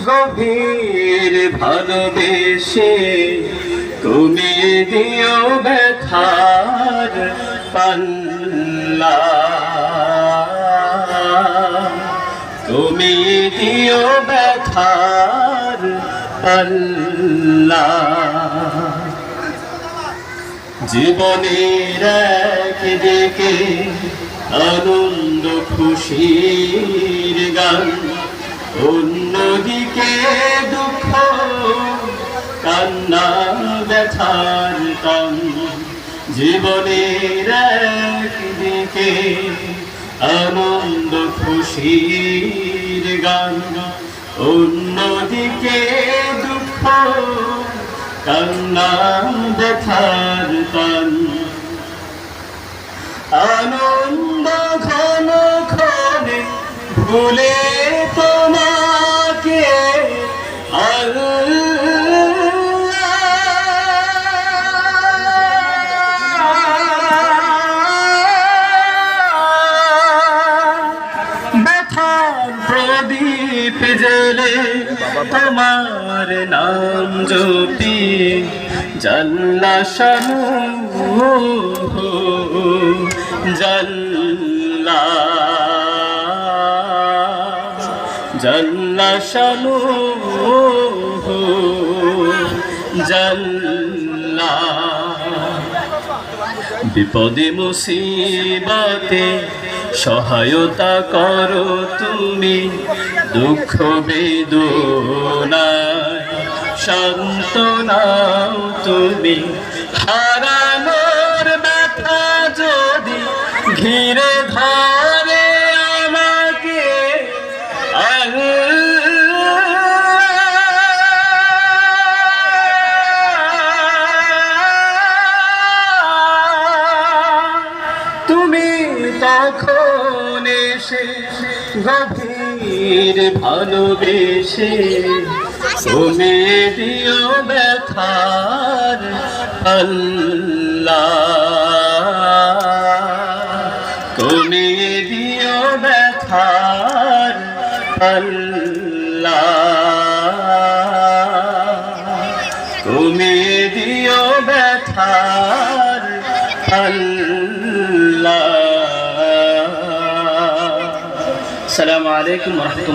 গভীর ভালোবেসে তুমি দিও ব্যথার পাল্লা, তুমি দিও ব্যথার পাল্লা। জীবনের একদিকে আনন্দ খুশির গান, অন্যদিকে দুঃখ কান্না ব্যথার টান। জীবনের একদিকে আনন্দ খুশির গান, অন্যদিকে দুঃখ কান্না ব্যথার টান। আনন্দ ঘন ক্ষণে ভুলে তোমাকে ব্যথার প্রদীপ জেলে তোমার নাম জপি জাল্লা শানু জাল্লা জাল্লা শানু জাল্লা। বিপদে মুসিবতে সহায়তা করো তুমি, দুঃখ বেদনায় সান্ত্বনাও তুমি। হারানোর ব্যথা যদি ঘিরে ধরে আমাকে তুমি তখন এসে গভীর ভালোবেসে তুমি দিও ব্যথার পাল্লা, তুমি দিও ব্যথার পাল্লা, তুমি দিও ব্যথার পাল্লা। আসসালামু আলাইকুম ওয়া রাহমাতুল্লাহ।